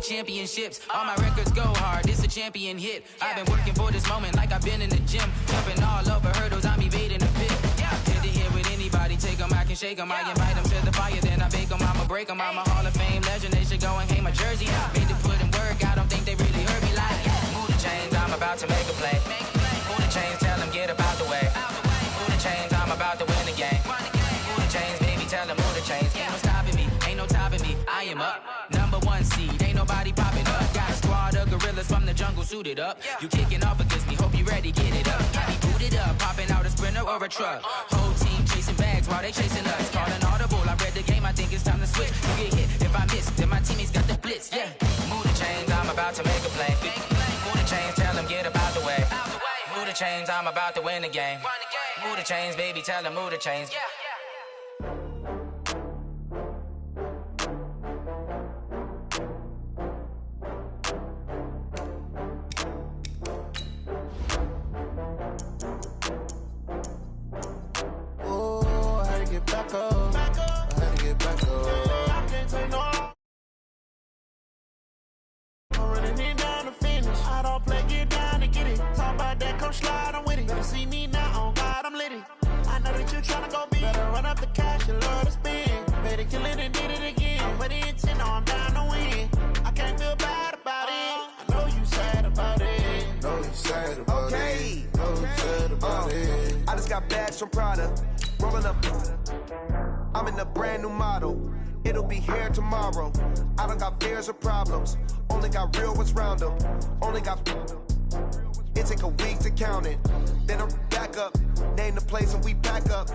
championships. All my records go hard, this a champion hit. I've been working for this moment like I've been in the gym. Jumping all over hurdles, I'm evading the pit. Head to head with anybody, take them, I can shake them. I invite them to the fire, then I bake them, I'ma break them. I'm a Hall of Fame legend, they should go and hang my jersey. Made to put in work, I don't think they really heard me like, move the chains, I'm about to make a play. Move the chains, tell them get up out the way. Move the chains, I'm about to win the game. Move the chains, baby, tell them move the chains. Ain't no stopping me, ain't no topping me, I am up. #1 seed, ain't nobody popping up. Got a squad of gorillas from the jungle suited up. You kicking off against me, hope you ready, get it up. I be booted up, popping out a Sprinter or a truck. Whole team chasing bags while they chasing us. Calling audible, I read the game, I think it's time to switch. You get hit, if I miss, then my teammates got the blitz, yeah. Move the chains, I'm about to make a play. Move the chains, tell them get up out the way. Move the chains, I'm about to win the game. Move the chains, baby, tell them move the chains. From Prada, rolling up. I'm in a brand new model. It'll be here tomorrow. I don't got fears or problems. Only got real ones round them. Only got. It take a week to count it. Then I'm back up. Name the place and we back up.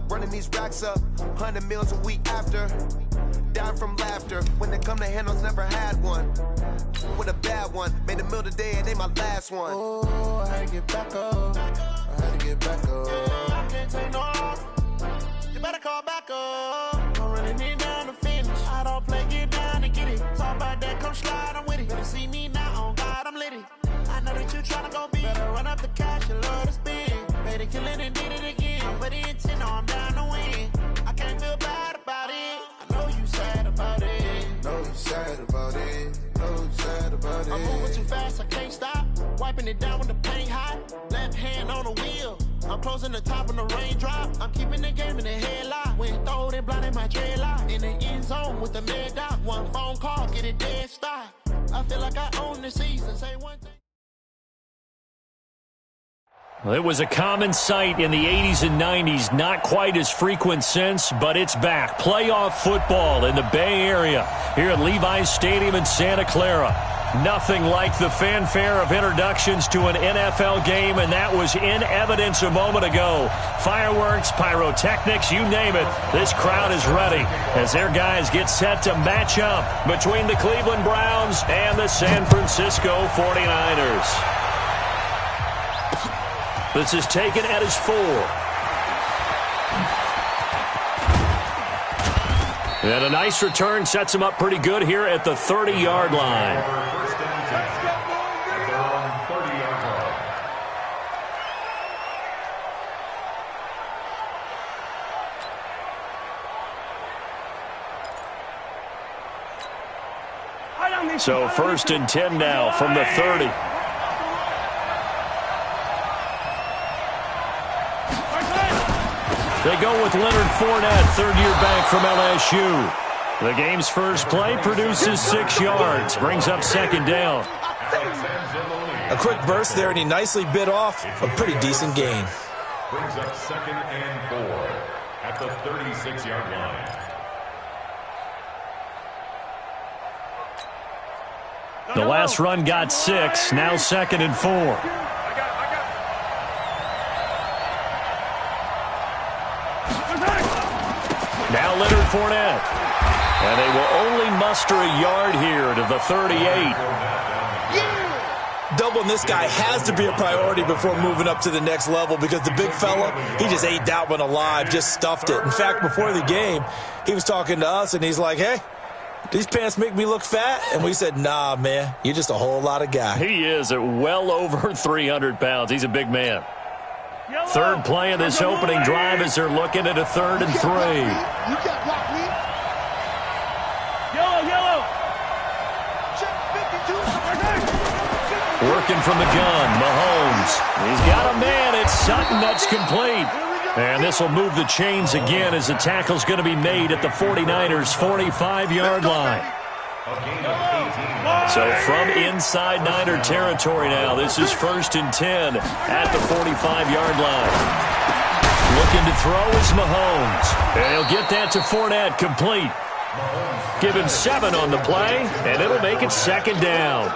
Running these racks up. 100 meals a week after. Down from laughter. When it come to handles, never had one. With a bad one. Made a meal today and they my last one. Oh, I had to get back up. I had to get back up. I can't take no. You better call back up. I'm running it down to finish. I don't play, get down to get it. Talk about that, come slide, I'm with it. Better see me now, on God, I'm litty. I know that you tryna go big. Better run up the cash, you love to spend. Better kill it and did it again. But the intent, no, I'm down to win. I can't feel bad about it. I know you sad about it. Know you sad about it. Know you sad about it. I'm moving too fast, I can't stop. Wiping it down when the paint hot. Left hand on the wheel. I'm closing the top when the raindrop. I'm keeping the game in the headlock. When throwed and blinded my dreadlock. In the end zone with the mad dot. One phone call, get it dead stop. I feel like I own the season. Say one thing. Well, it was a common sight in the 80s and 90s. Not quite as frequent since, but it's back. Playoff football in the Bay Area here at Levi's Stadium in Santa Clara. Nothing like the fanfare of introductions to an NFL game, and that was in evidence a moment ago. Fireworks, pyrotechnics, you name it. This crowd is ready as their guys get set to match up between the Cleveland Browns and the San Francisco 49ers. This is taken at his 4. And a nice return sets him up pretty good here at the 30-yard line. So 1st and 10 now from the 30. They go with Leonard Fournette, third-year back from LSU. The game's first play produces 6 yards, brings up 2nd down. A quick burst there, and he nicely bit off a pretty decent gain. Brings up 2nd and 4 at the 36-yard line. The last run got 6, now 2nd and 4. Now Leonard Fournette. And they will only muster a yard here to the 38. Doubling this guy has to be a priority before moving up to the next level because the big fella, he just ate that one alive, just stuffed it. In fact, before the game, he was talking to us, and he's like, hey, these pants make me look fat? And we said, nah, man, you're just a whole lot of guy. He is at well over 300 pounds. He's a big man. Third play of this opening drive as they're looking at a 3rd and 3. You got blocked me. Yellow. Working from the gun, Mahomes. He's got a man. It's Sutton. That's complete. And this will move the chains again as the tackle's going to be made at the 49ers' 45-yard line. So from inside Niner territory now, this is 1st and 10 at the 45-yard line. Looking to throw is Mahomes. And he'll get that to Fournette, complete. Give him 7 on the play, and it'll make it 2nd down.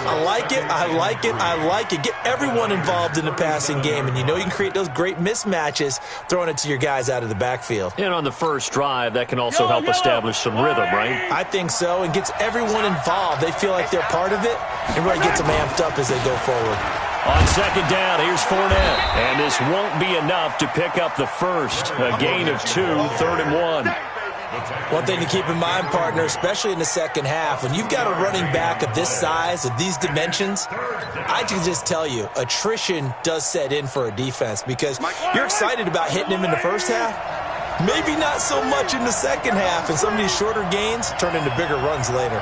I like it, I like it, I like it. Get everyone involved in the passing game, and you know you can create those great mismatches throwing it to your guys out of the backfield. And on the first drive, that can also help establish some rhythm, right? I think so, and gets everyone involved. They feel like they're part of it, and really gets them amped up as they go forward. On 2nd down, here's Fournette. And this won't be enough to pick up the first. A gain of 2, 3rd and 1. One thing to keep in mind, partner, especially in the second half, when you've got a running back of this size, of these dimensions, I can just tell you, attrition does set in for a defense because you're excited about hitting him in the first half. Maybe not so much in the second half, and some of these shorter gains turn into bigger runs later.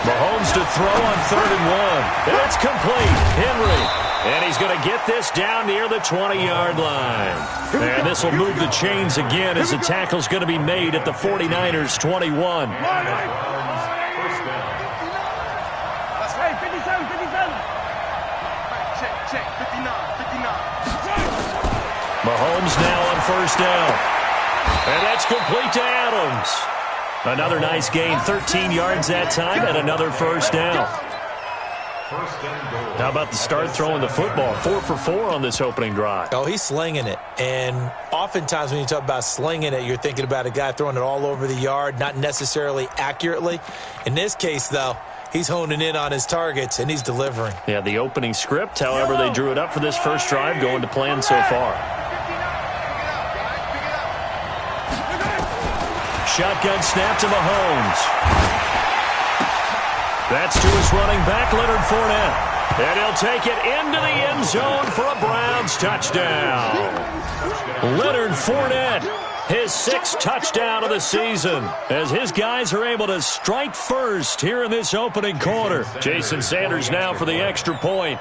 Mahomes to throw on 3rd and 1. That's complete. Henry. And he's going to get this down near the 20-yard line. And this will move the chains again as the tackle's going to be made at the 49ers' 21. Mahomes now on 1st down. And that's complete to Adams. Another nice gain, 13 yards that time, and another 1st down. How about the start throwing the football? 4 for 4 on this opening drive. Oh, he's slinging it. And oftentimes when you talk about slinging it, you're thinking about a guy throwing it all over the yard, not necessarily accurately. In this case, though, he's honing in on his targets, and he's delivering. Yeah, the opening script, however, they drew it up for this first drive, going to plan so far. Shotgun snap to Mahomes. That's to his running back, Leonard Fournette. And he'll take it into the end zone for a Browns touchdown. Leonard Fournette, his 6th touchdown of the season, as his guys are able to strike first here in this opening quarter. Jason Sanders now for the extra point.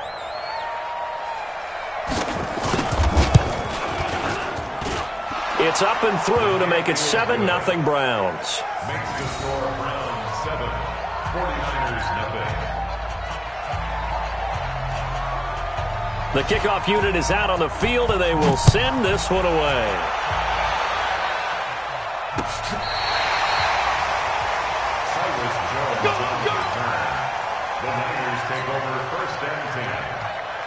It's up and through to make it 7-0 Browns. Makes the score Browns 7, 49ers nothing. The kickoff unit is out on the field, and they will send this one away. Cyrus Jones on the return. The Niners take over 1st and 10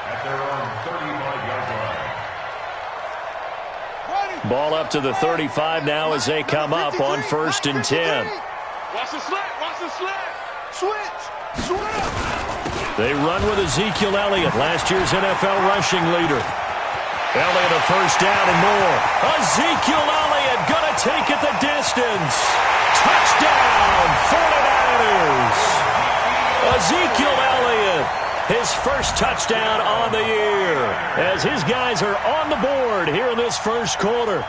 at their own 35-yard line. Ball up to the 35 now as they come up on 1st and 10. Watch the slant, watch the slant. Switch. They run with Ezekiel Elliott, last year's NFL rushing leader. Elliott a 1st down and more. Ezekiel Elliott gonna take it the distance. Touchdown, 49ers. Ezekiel Elliott, his 1st touchdown on the year, as his guys are on the board here in this first quarter.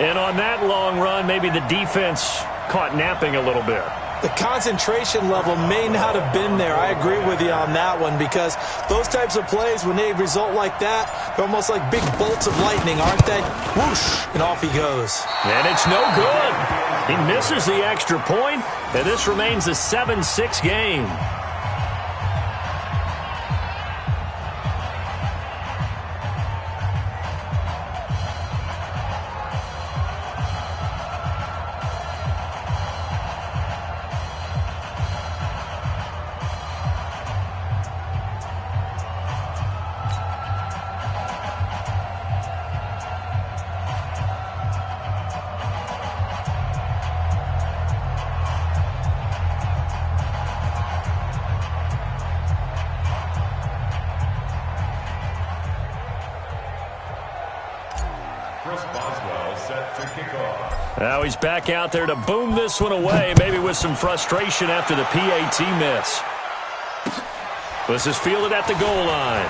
And on that long run, maybe the defense caught napping a little bit. The concentration level may not have been there. I agree with you on that one because those types of plays, when they result like that, they're almost like big bolts of lightning, aren't they? Whoosh, and off he goes. And it's no good. He misses the extra point, and this remains a 7-6 game. Now he's back out there to boom this one away, maybe with some frustration after the PAT miss. This is fielded at the goal line.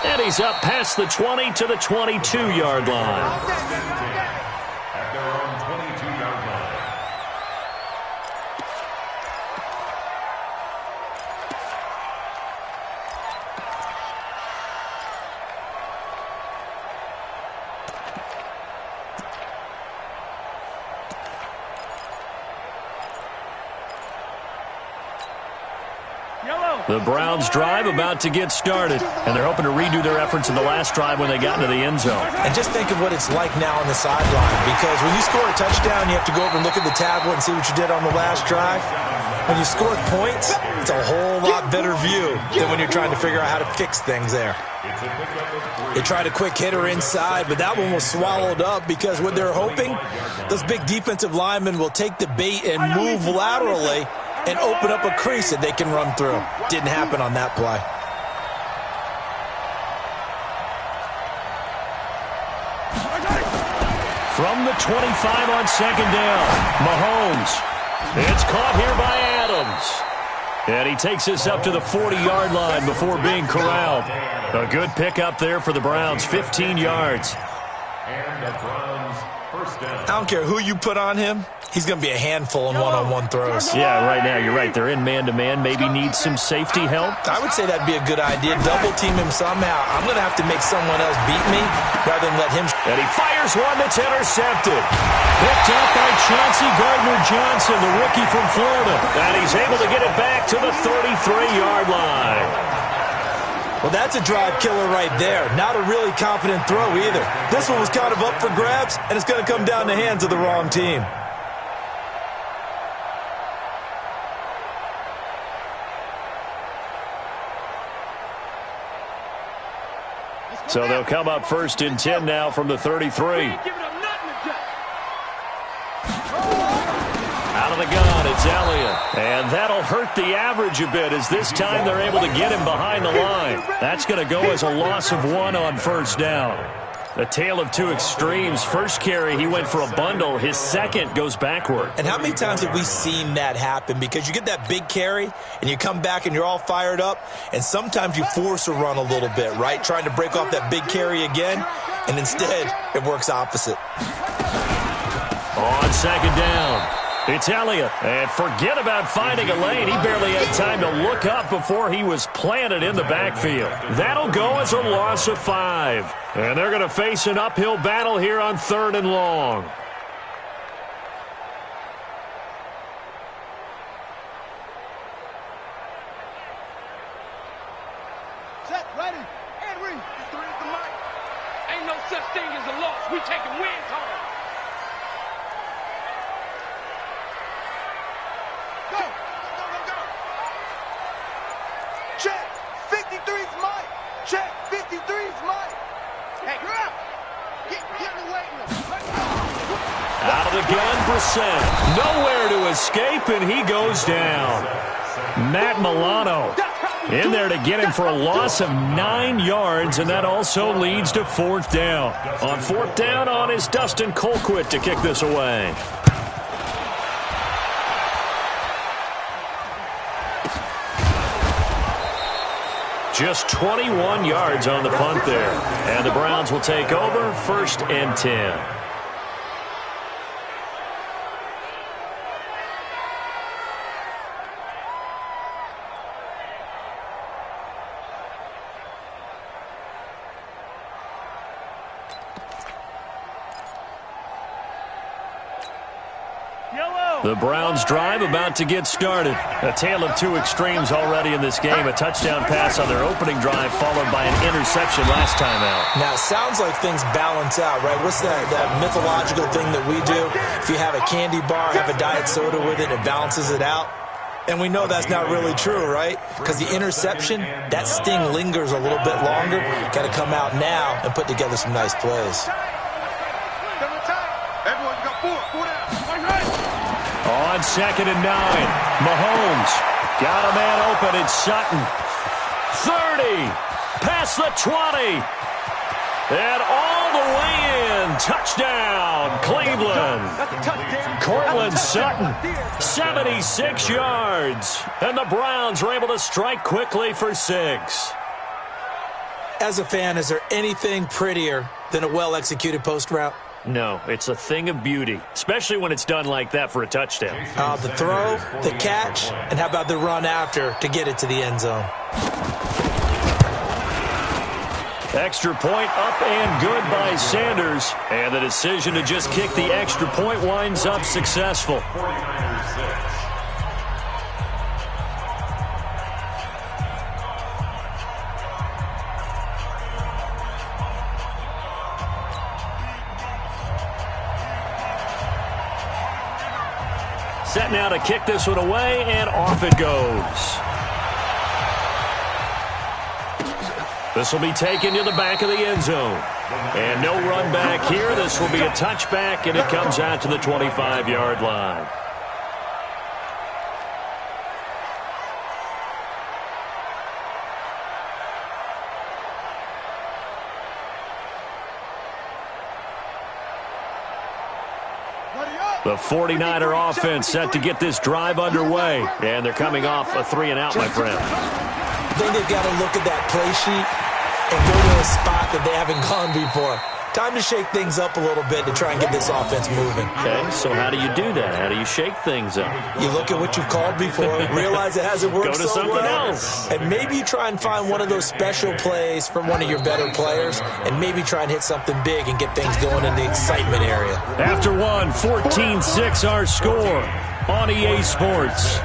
And he's up past the 20 to the 22-yard line. At their own 22-yard line. The Browns drive about to get started, and they're hoping to redo their efforts in the last drive when they got into the end zone. And just think of what it's like now on the sideline, because when you score a touchdown, you have to go over and look at the tablet and see what you did on the last drive. When you score points, it's a whole lot better view than when you're trying to figure out how to fix things there. They tried a quick hitter inside, but that one was swallowed up because what they're hoping, those big defensive linemen will take the bait and move laterally and open up a crease that they can run through. Didn't happen on that play. From the 25 on second down, Mahomes. It's caught here by Adams. And he takes us up to the 40-yard line before being corralled. A good pickup there for the Browns, 15 yards. And the Browns first down. I don't care who you put on him. He's going to be a handful in one-on-one throws. Yeah, right now, you're right. They're in man-to-man. Maybe need some safety help. I would say that'd be a good idea. Double-team him somehow. I'm going to have to make someone else beat me rather than let him. And he fires one that's intercepted. Picked up by Chauncey Gardner-Johnson, the rookie from Florida. And he's able to get it back to the 33-yard line. Well, that's a drive killer right there. Not a really confident throw either. This one was kind of up for grabs, and it's going to come down the hands of the wrong team. So they'll come up first and 10 now from the 33. Out of the gun, it's Elliott. And that'll hurt the average a bit as this time they're able to get him behind the line. That's going to go as a loss of 1 on first down. A tale of two extremes. First carry, he went for a bundle. His second goes backward. And how many times have we seen that happen? Because you get that big carry, and you come back and you're all fired up, and sometimes you force a run a little bit, right? Trying to break off that big carry again, and instead it works opposite. On second down, it's Elliott. And forget about finding a lane. He barely had time to look up before he was planted in the backfield. That'll go as a loss of 5. And they're going to face an uphill battle here on 3rd and long. Set, ready, and read. It's 3 at the mic. Ain't no such thing as a loss. We taking wins home. Go! Go, go, go! Check! 53's Mike! Check! 53's Mike! Hey, you're out! Get the way. Out of the gun, Brissett. Nowhere to escape, and he goes down. Matt Milano in there to get him for a loss of 9 yards, and that also leads to 4th down. On 4th down is Dustin Colquitt to kick this away. Just 21 yards on the punt there. And the Browns will take over 1st and 10. The Browns drive about to get started. A tale of two extremes already in this game. A touchdown pass on their opening drive followed by an interception last time out. Now, it sounds like things balance out, right? What's that mythological thing that we do? If you have a candy bar, have a diet soda with it, it balances it out. And we know that's not really true, right? Because the interception, that sting lingers a little bit longer. Got to come out now and put together some nice plays. Everyone got 4 down. On 2nd and 9, Mahomes got a man open. It's Sutton. 30, past the 20, and all the way in. Touchdown, Cleveland. Cortland Sutton, 76 yards, and the Browns are able to strike quickly for 6. As a fan, is there anything prettier than a well-executed post route? No, it's a thing of beauty, especially when it's done like that for a touchdown. The throw, the catch, and how about the run after to get it to the end zone? Extra point up and good by Sanders. And the decision to just kick the extra point winds up successful. 49ers 6. Set now to kick this one away, and off it goes. This will be taken to the back of the end zone. And no run back here. This will be a touchback, and it comes out to the 25-yard line. The 49er offense set to get this drive underway. And they're coming off a 3-and-out, my friend. I think they've got to look at that play sheet and go to a spot that they haven't gone before. Time to shake things up a little bit to try and get this offense moving. Okay, so how do you do that? How do you shake things up? You look at what you've called before, realize it hasn't worked so well. Go to something else. And maybe you try and find one of those special plays from one of your better players, and maybe try and hit something big and get things going in the excitement area. After one, 14-6 our score on EA Sports.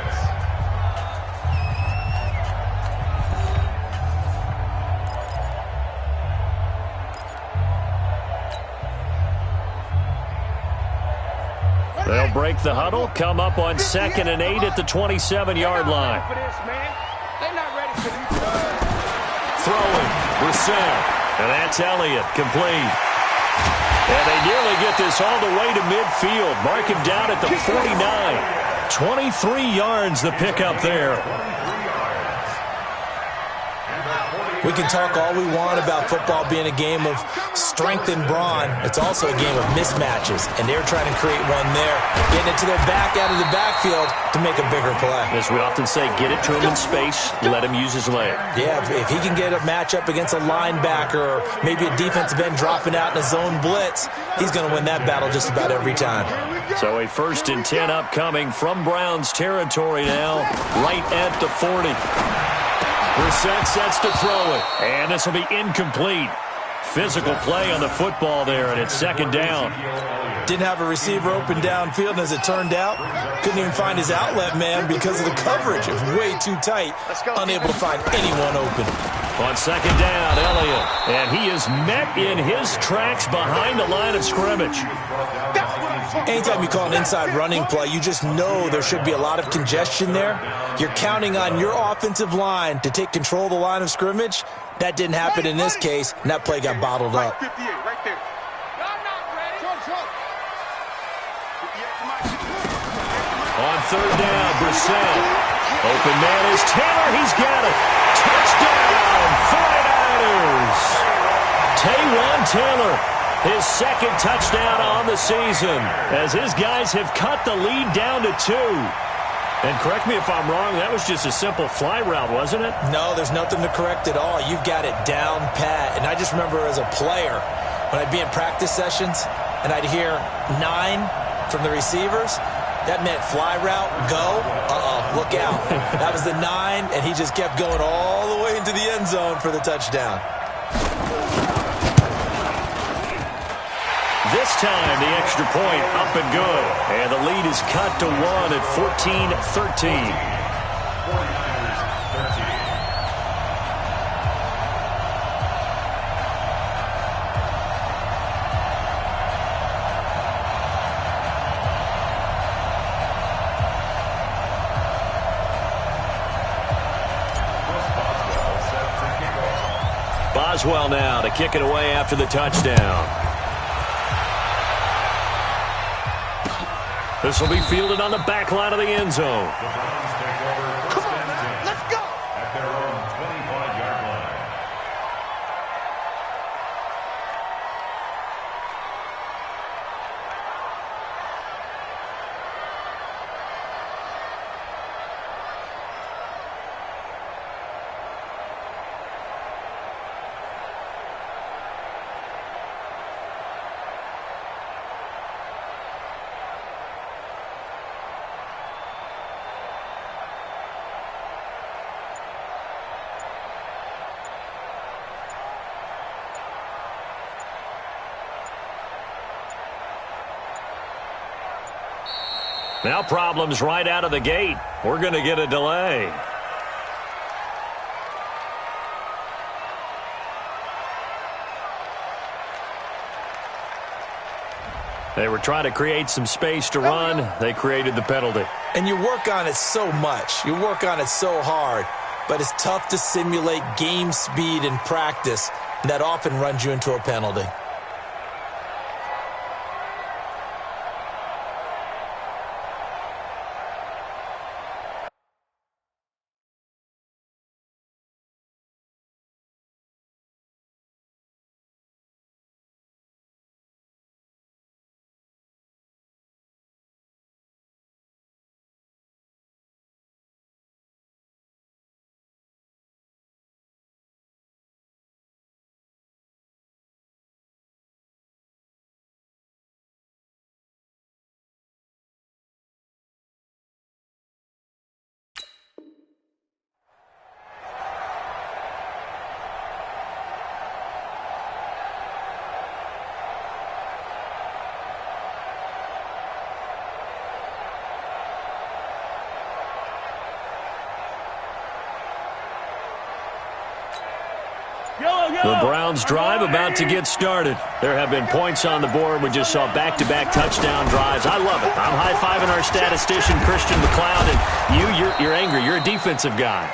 They'll break the huddle, come up on 2nd and 8 at the 27-yard line. Throwing, Brissett, and that's Elliott, complete. And they nearly get this all the way to midfield. Mark him down at the 49. 23 yards the pickup there. We can talk all we want about football being a game of strength and brawn. It's also a game of mismatches, and they're trying to create one there, getting it to their back out of the backfield to make a bigger play. As we often say, get it to him in space, let him use his leg. Yeah, if he can get a matchup against a linebacker or maybe a defensive end dropping out in a zone blitz, he's going to win that battle just about every time. So a 1st and 10 upcoming from Browns territory now, right at the 40. Brissett sets to throw it, and this will be incomplete. Physical play on the football there, and it's 2nd down. Didn't have a receiver open downfield, and as it turned out, couldn't even find his outlet man because of the coverage. It was way too tight, unable to find anyone open. On 2nd down, Elliott, and he is met in his tracks behind the line of scrimmage. Anytime you call an inside running play, you just know there should be a lot of congestion there. You're counting on your offensive line to take control of the line of scrimmage. That didn't happen in this case, and that play got bottled up. On 3rd down, Brissett. Open man is Taylor. He's got it. Touchdown, 49ers. Taywan Taylor, his 2nd touchdown on the season, as his guys have cut the lead down to 2. And correct me if I'm wrong, that was just a simple fly route, wasn't it? No, there's nothing to correct at all. You've got it down pat. And I just remember as a player, when I'd be in practice sessions and I'd hear 9 from the receivers, that meant fly route, go, look out. That was the 9, and he just kept going all the way into the end zone for the touchdown. This time, the extra point up and good. And the lead is cut to 1 at 14-13. Boswell now to kick it away after the touchdown. This will be fielded on the back line of the end zone. Come on, man. Let's go. At their own 25-yard line. Now problems right out of the gate. We're going to get a delay. They were trying to create some space to run. They created the penalty. And you work on it so much. You work on it so hard. But it's tough to simulate game speed in practice. That often runs you into a penalty. The Browns drive about to get started. There have been points on the board. We just saw back-to-back touchdown drives. I love it. I'm high-fiving our statistician, Christian McLeod, and you're angry. You're a defensive guy.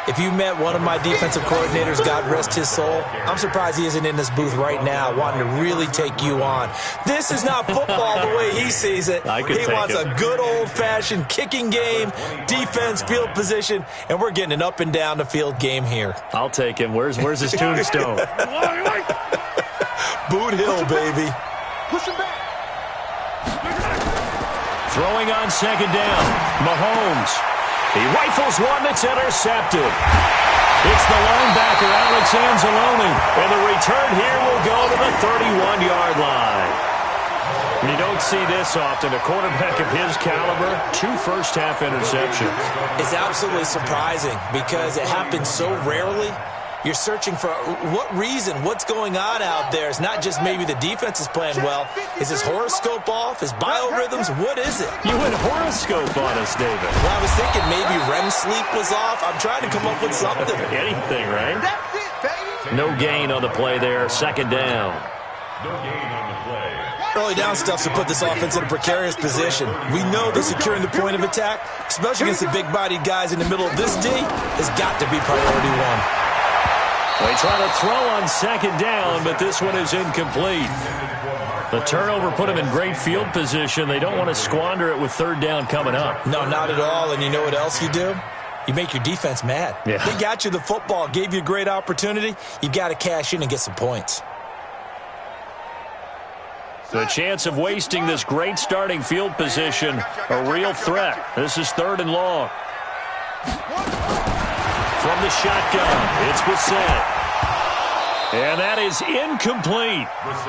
If you met one of my defensive coordinators, God rest his soul, I'm surprised he isn't in this booth right now wanting to really take you on. This is not football the way he sees it. He wants a good old-fashioned kicking game, defense, field position, and we're getting an up-and-down-the-field game here. I'll take him. Where's his tombstone? Boot Hill, baby. Push him back. Throwing on second down, Mahomes. He rifles one that's intercepted. It's the linebacker, Alex Anzalone. And the return here will go to the 31-yard line. And you don't see this often. A quarterback of his caliber, 2 first-half interceptions. It's absolutely surprising because it happens so rarely. You're searching for what reason, what's going on out there. It's not just maybe the defense is playing well. Is his horoscope off? His biorhythms? What is it? You went horoscope on us, David. Well, I was thinking maybe REM sleep was off. I'm trying to come up with something. Anything, right? That's it, baby. No gain on the play there. Second down. No gain on the play. Early down stuff to put this offense in a precarious position. We know that securing the point of attack, especially against the big-bodied guys in the middle of this D, has got to be priority one. They try to throw on second down, but this one is incomplete. The turnover put them in great field position. They don't want to squander it with third down coming up. No, not at all. And you know what else you do? You make your defense mad. Yeah. They got you the football, gave you a great opportunity. You got to cash in and get some points. The chance of wasting this great starting field position, a real threat. This is 3rd and long. From the shotgun, it's Bissett. And that is incomplete.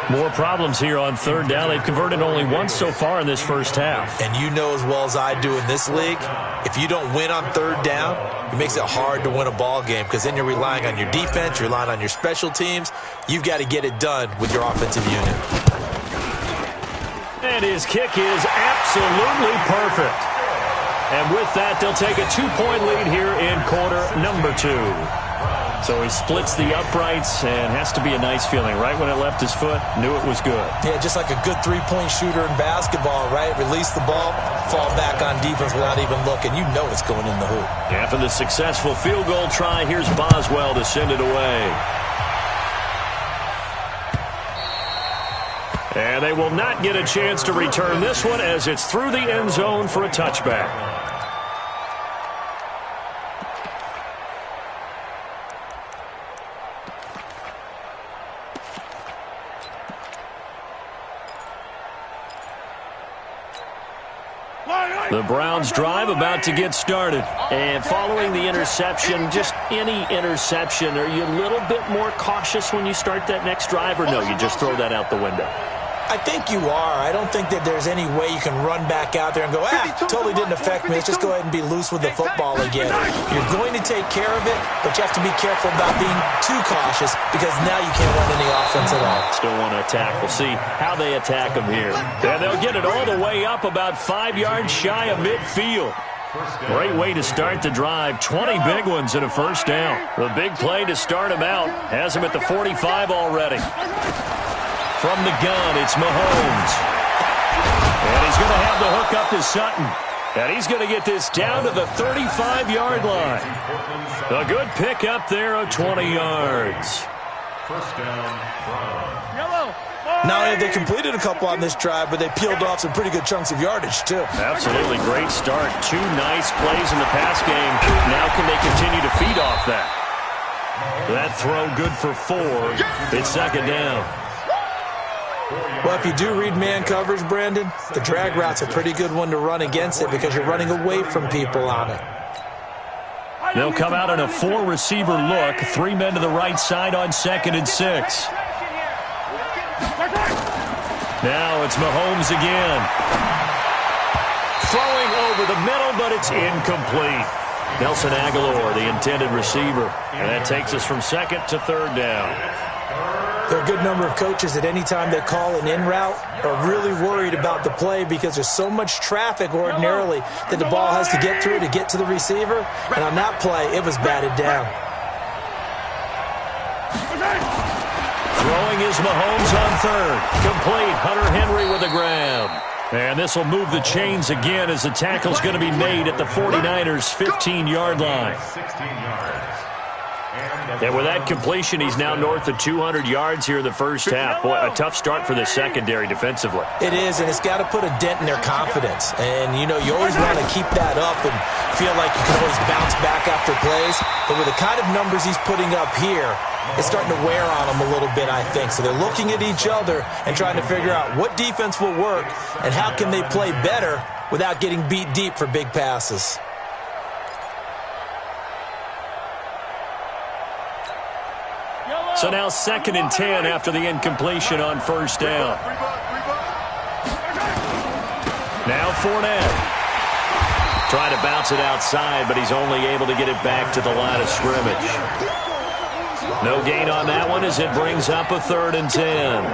More problems here on third down. They've converted only once so far in this first half. And you know as well as I do in this league, if you don't win on third down, it makes it hard to win a ball game because then you're relying on your defense, you're relying on your special teams. You've got to get it done with your offensive unit. And his kick is absolutely perfect. And with that, they'll take a 2-point lead here in quarter number 2. So he splits the uprights and has to be a nice feeling. Right when it left his foot, knew it was good. Yeah, just like a good three-point shooter in basketball, right? Release the ball, fall back on defense without even looking. You know it's going in the hoop. After the successful field goal try, here's Boswell to send it away. And they will not get a chance to return this one as it's through the end zone for a touchback. The Browns drive about to get started. And following the interception, just any interception, are you a little bit more cautious when you start that next drive, or no, you just throw that out the window? I think you are. I don't think that there's any way you can run back out there and go, totally didn't affect me. Let's just go ahead and be loose with the football again. You're going to take care of it, but you have to be careful about being too cautious because now you can't run any offense at all. Still want to attack. We'll see how they attack them here. And they'll get it all the way up about 5 yards shy of midfield. Great way to start the drive. 20 big ones and a first down. The big play to start him out has him at the 45 already. From the gun, it's Mahomes. going to have the hook up to Sutton. And he's going to get this down to the 35-yard line. A good pickup there of 20 yards. First down from Yellow. Not only have they completed a couple on this drive, but they peeled off some pretty good chunks of yardage, too. Absolutely great start. 2 nice plays in the pass game. Now can they continue to feed off that? That throw good for 4. It's second down. Well, if you do read man coverage, Brandon, the drag route's a pretty good one to run against it because you're running away from people on it. They'll come out in a 4-receiver look. 3 men to the right side on 2nd and 6. Now it's Mahomes again. Throwing over the middle, but it's incomplete. Nelson Aguilar, the intended receiver. And that takes us from 2nd to 3rd down. There are a good number of coaches at any time they call an in route are really worried about the play because there's so much traffic ordinarily that the ball has to get through to get to the receiver. And on that play, it was batted down. Throwing is Mahomes on 3rd. Complete. Hunter Henry with a grab. And this will move the chains again as the tackle's going to be made at the 49ers' 15-yard line. 16 yards. And with that completion, he's now north of 200 yards here in the first half. Boy, a tough start for the secondary defensively. It is, and it's got to put a dent in their confidence. And, you know, you always want to keep that up and feel like you can always bounce back after plays. But with the kind of numbers he's putting up here, it's starting to wear on them a little bit, I think. So they're looking at each other and trying to figure out what defense will work and how can they play better without getting beat deep for big passes. So now 2nd and 10 after the incompletion on 1st down. Now Fournette. Trying to bounce it outside, but he's only able to get it back to the line of scrimmage. No gain on that one as it brings up a 3rd and 10. And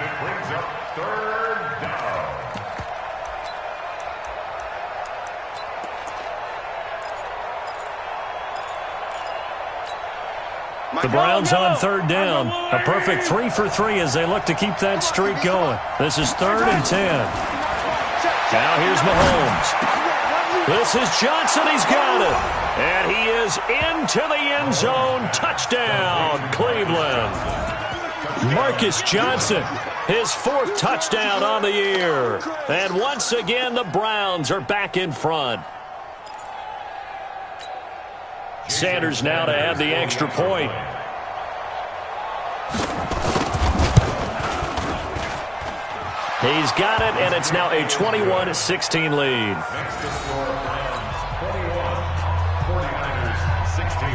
it brings up 3rd down. The Browns on 3rd down. A perfect 3 for 3 as they look to keep that streak going. This is 3rd and 10. Now here's Mahomes. This is Johnson. He's got it. And he is into the end zone. Touchdown, Cleveland. Marcus Johnson, his 4th touchdown on the year. And once again, the Browns are back in front. Sanders now to add the extra point. He's got it, and it's now a 21-16 lead. Next to score, Browns 21, 49ers 16.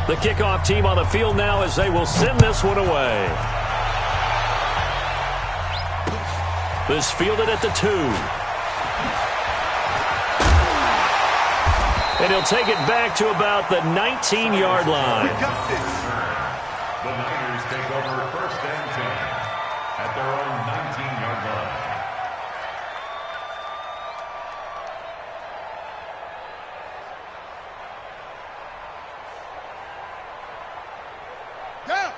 The kickoff team on the field now as they will send this one away. This fielded at the 2. And he'll take it back to about the 19-yard line. The Niners take over 1st and 10 at their own 19-yard line.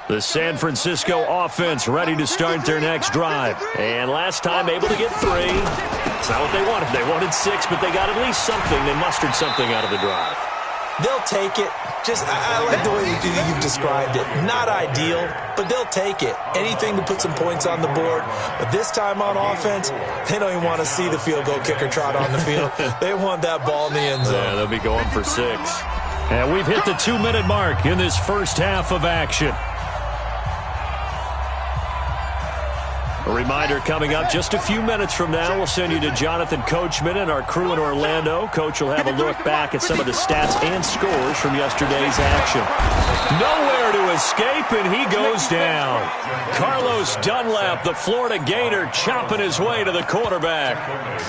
The San Francisco offense ready to start their next drive. And last time able to get 3. It's not what they wanted. They wanted 6, but they got at least something. They mustered something out of the drive. They'll take it. I like the way you've described it. Not ideal, but they'll take it. Anything to put some points on the board. But this time on offense, they don't even want to see the field goal kicker trot on the field. They want that ball in the end zone. Yeah, they'll be going for 6. And we've hit the 2-minute mark in this first half of action. A reminder coming up just a few minutes from now. We'll send you to Jonathan Coachman and our crew in Orlando. Coach will have a look back at some of the stats and scores from yesterday's action. Nowhere to escape, and he goes down. Carlos Dunlap, the Florida Gator, chopping his way to the quarterback.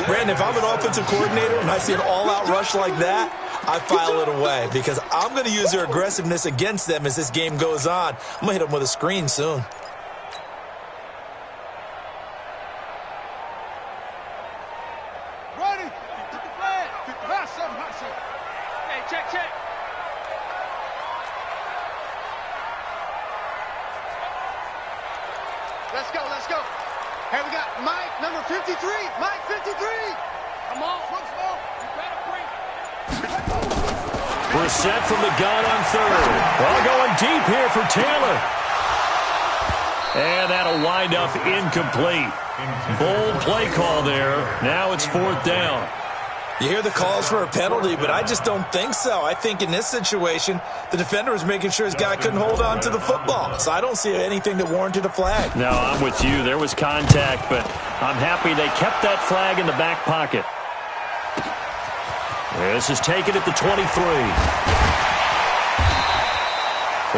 Brandon, if I'm an offensive coordinator and I see an all-out rush like that, I file it away because I'm going to use their aggressiveness against them as this game goes on. I'm going to hit them with a screen soon. Let's go, let's go. Hey, we got Mike, number 53. Mike, 53. Come on. You better bring it. Brissett from the gun on third. Well, going deep here for Taylor. And that'll wind up incomplete. Bold play call there. Now it's 4th down. You hear the calls for a penalty, but I just don't think so. I think in this situation, the defender was making sure his guy couldn't hold on to the football. So I don't see anything that warranted a flag. No, I'm with you. There was contact, but I'm happy they kept that flag in the back pocket. This is taken at the 23.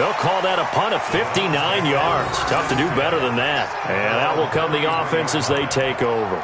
They'll call that a punt of 59 yards. Tough to do better than that. And that will come the offense as they take over.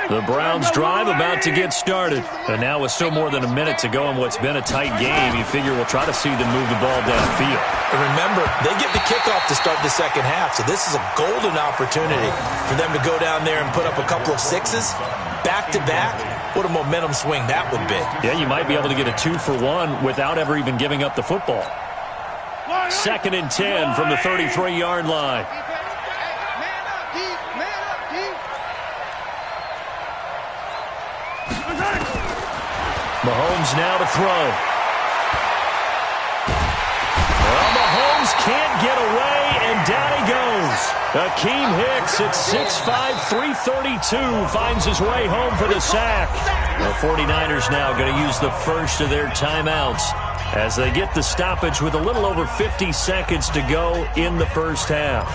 The Browns drive about to get started. And now with still more than a minute to go in what's been a tight game, you figure we'll try to see them move the ball downfield. And remember, they get the kickoff to start the second half, so this is a golden opportunity for them to go down there and put up a couple of sixes back-to-back. What a momentum swing that would be. Yeah, you might be able to get a 2-for-1 without ever even giving up the football. 2nd and 10 from the 33-yard line. Mahomes now to throw. Well, Mahomes can't get away, and down he goes. Akeem Hicks at 6'5", 332 finds his way home for the sack. The 49ers now going to use the first of their timeouts as they get the stoppage with a little over 50 seconds to go in the first half.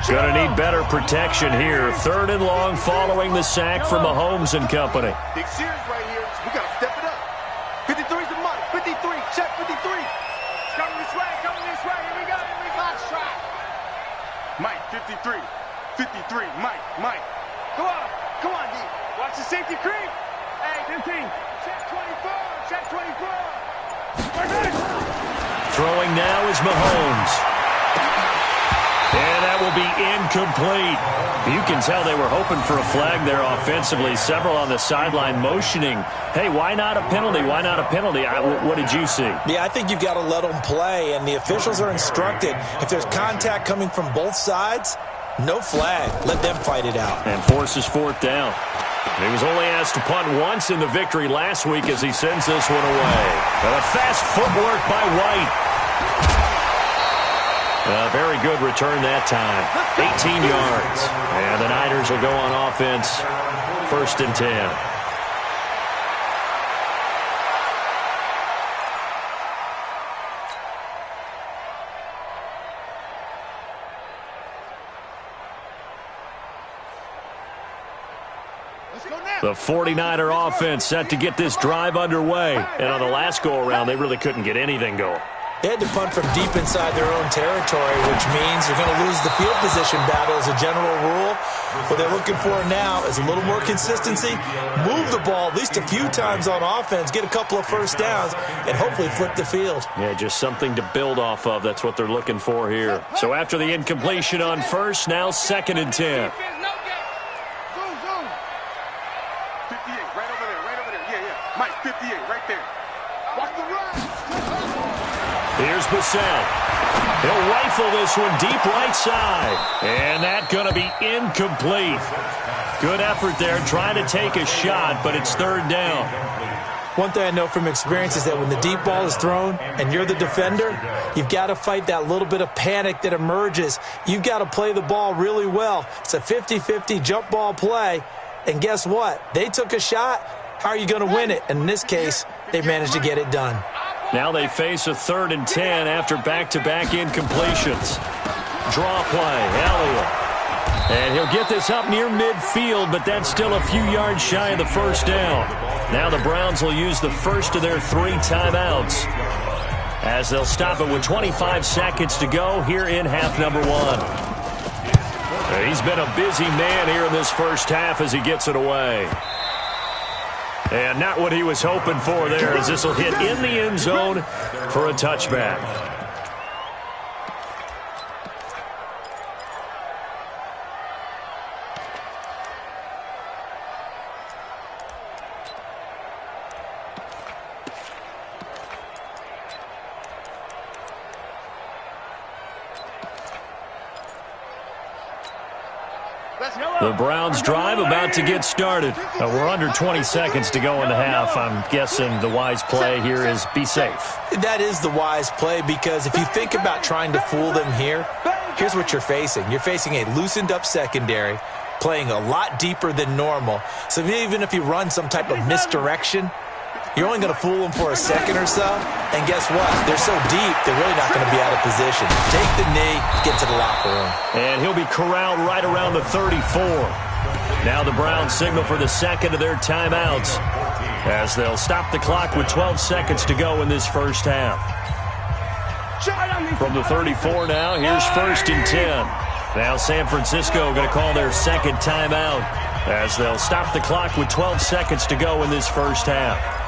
Going to need better protection here. 3rd and long following the sack from Mahomes and company. Big series right here. We got to step it up. 53's the money. 53. Check 53. Coming this way. Here we go. Box try. Mike, 53. 53. Mike. Come on, D. Watch the safety creep. Hey, 15. Check 24. Throwing now is Mahomes. And that will be incomplete. You can tell they were hoping for a flag there offensively. Several on the sideline motioning, hey, why not a penalty? Why not a penalty? What did you see? Yeah, I think you've got to let them play, and the officials are instructed. If there's contact coming from both sides, no flag. Let them fight it out. And forces 4th down. He was only asked to punt once in the victory last week as he sends this one away. But a fast footwork by White. A very good return that time. 18 yards. And the Niners will go on offense. 1st and 10. The 49er offense set to get this drive underway. And on the last go-around, they really couldn't get anything going. They had to punt from deep inside their own territory, which means you're going to lose the field position battle as a general rule. What they're looking for now is a little more consistency, move the ball at least a few times on offense, get a couple of first downs, and hopefully flip the field. Yeah, just something to build off of. That's what they're looking for here. So after the incompletion on first, now 2nd and 10. 58, right over there. Yeah. Mike, 58, right there. Watch the run. Here's Brissett. He'll rifle this one deep right side. And that's going to be incomplete. Good effort there, trying to take a shot, but it's 3rd down. One thing I know from experience is that when the deep ball is thrown and you're the defender, you've got to fight that little bit of panic that emerges. You've got to play the ball really well. It's a 50-50 jump ball play. And guess what? They took a shot. How are you going to win it? And in this case, they managed to get it done. Now they face a 3rd and 10 after back-to-back incompletions. Draw play, Elliott. And he'll get this up near midfield, but that's still a few yards shy of the first down. Now the Browns will use the first of their 3 timeouts as they'll stop it with 25 seconds to go here in half number 1. He's been a busy man here in this first half as he gets it away. And not what he was hoping for there, as this will hit in the end zone for a touchback. The Browns drive about to get started. We're under 20 seconds to go in the half. I'm guessing the wise play here is be safe. That is the wise play, because if you think about trying to fool them here, here's what you're facing. You're facing a loosened up secondary, playing a lot deeper than normal. So even if you run some type of misdirection, you're only going to fool them for a second or so. And guess what? They're so deep, they're really not going to be out of position. Take the knee, get to the locker room. And he'll be corralled right around the 34. Now the Browns signal for the second of their timeouts, as they'll stop the clock with 12 seconds to go in this first half. From the 34 now, here's 1st and 10. Now San Francisco going to call their second timeout, as they'll stop the clock with 12 seconds to go in this first half.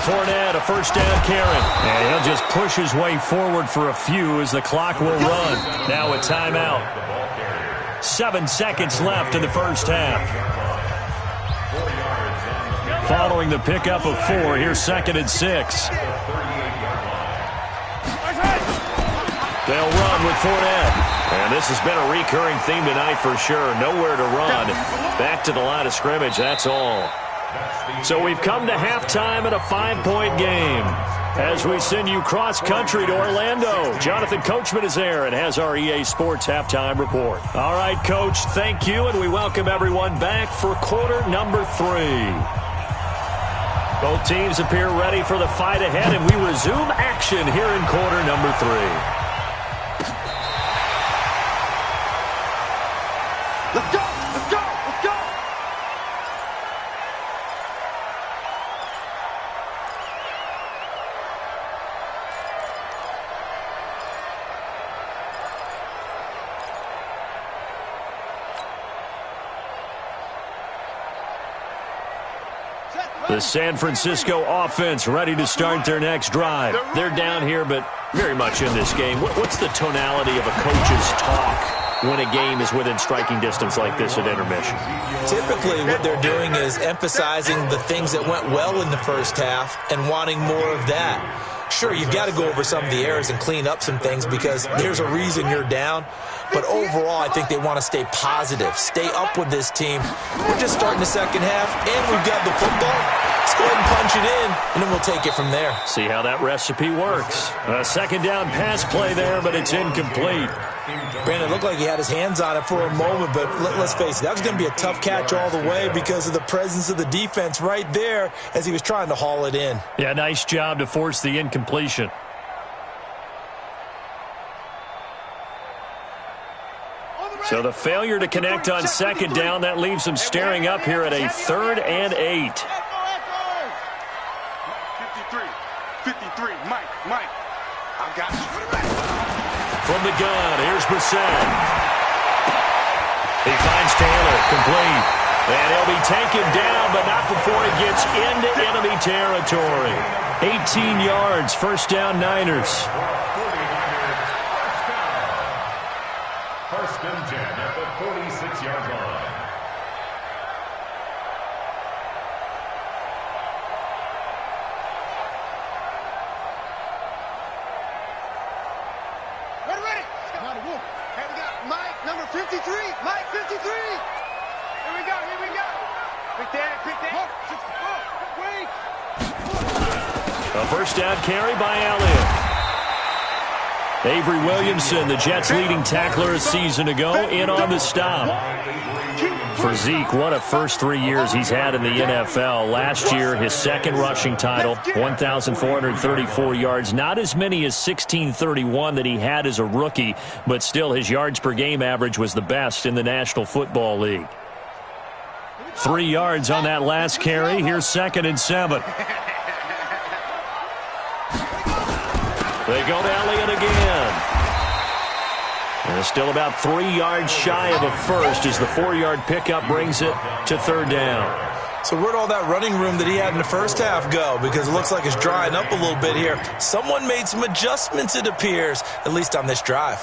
Fournette, a first down carry. And he'll just push his way forward for a few as the clock will run. Now a timeout. 7 seconds left in the first half. Following the pickup of 4, here's 2nd and 6. They'll run with Fournette. And this has been a recurring theme tonight for sure. Nowhere to run. Back to the line of scrimmage, that's all. So we've come to halftime in a 5-point game. As we send you cross-country to Orlando, Jonathan Coachman is there and has our EA Sports halftime report. All right, Coach, thank you, and we welcome everyone back for quarter number 3. Both teams appear ready for the fight ahead, and we resume action here in quarter number 3. Let's go! Let's go! Let's go! The San Francisco offense ready to start their next drive. They're down here, but very much in this game. What's the tonality of a coach's talk when a game is within striking distance like this at intermission? Typically, what they're doing is emphasizing the things that went well in the first half and wanting more of that. Sure, you've got to go over some of the errors and clean up some things because there's a reason you're down. But overall, I think they want to stay positive, stay up with this team. We're just starting the second half, and we've got the football. Let's go ahead and punch it in, and then we'll take it from there. See how that recipe works. A second down pass play there, but it's incomplete. Brandon, it looked like he had his hands on it for a moment, but let's face it, that was going to be a tough catch all the way because of the presence of the defense right there as he was trying to haul it in. Yeah, nice job to force the incompletion. So the failure to connect on second down, that leaves them staring up here at a 3rd and 8. 53, Mike, I got you. From the gun, here's Brissett. He finds Taylor, complete. And he'll be taken down, but not before he gets into enemy territory. 18 yards, first down Niners. 1st and 10 at the 46-yard line. Ready. Here we go. Mike, number 53. Mike, 53. Here we go. Quick that. Wait. A first down carry by Elliott. Avery Williamson, the Jets' leading tackler a season ago, in on the stop. For Zeke, what a first 3 years he's had in the NFL. Last year, his second rushing title, 1,434 yards. Not as many as 1,631 that he had as a rookie, but still his yards per game average was the best in the National Football League. 3 yards on that last carry. Here's 2nd and 7. They go to Elliott again. And still about 3 yards shy of a first as the 4-yard pickup brings it to 3rd down. So where'd all that running room that he had in the first half go? Because it looks like it's drying up a little bit here. Someone made some adjustments, it appears, at least on this drive.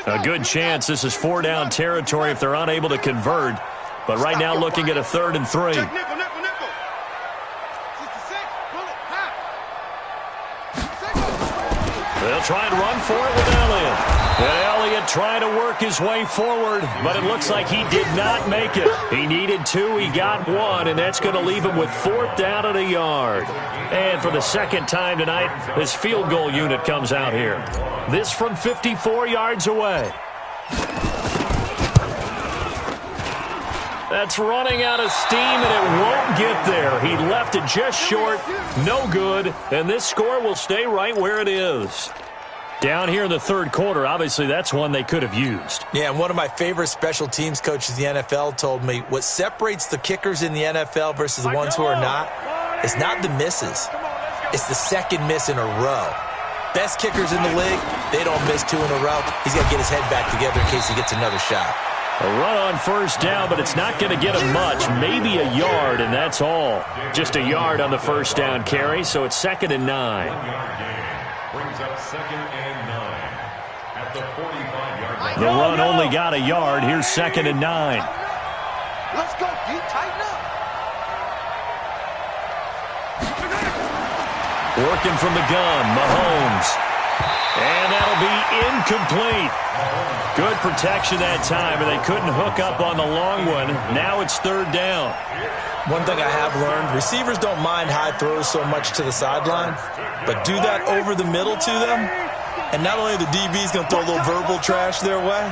A good chance this is 4-down territory if they're unable to convert. But right now looking at a 3rd and 3. Check nickel, nickel, nickel. 66, pull it, half. They'll try and run for it with Elliott. And Elliott trying to work his way forward, but it looks like he did not make it. He needed 2, he got 1, and that's going to leave him with 4th down at a yard. And for the second time tonight, this field goal unit comes out here. This from 54 yards away. That's running out of steam, and it won't get there. He left it just short, no good, and this score will stay right where it is. Down here in the 3rd quarter, obviously that's one they could have used. Yeah, and one of my favorite special teams coaches in the NFL told me what separates the kickers in the NFL versus the ones who are not, it's not the misses. It's the second miss in a row. Best kickers in the league, they don't miss 2 in a row. He's got to get his head back together in case he gets another shot. A run on 1st down, but it's not going to get him much. Maybe a yard, and that's all. Just a yard on the 1st down carry, so it's 2nd and 9. Brings up 2nd and 9 at the 45-yard line. The run only got a yard. Here's 2nd and 9. Let's go, D. Tighten up. Working from the gun, Mahomes. And that'll be incomplete. Good protection that time, and they couldn't hook up on the long one. Now it's 3rd down. One thing I have learned, receivers don't mind high throws so much to the sideline, but do that over the middle to them, and not only are the DBs going to throw a little verbal trash their way,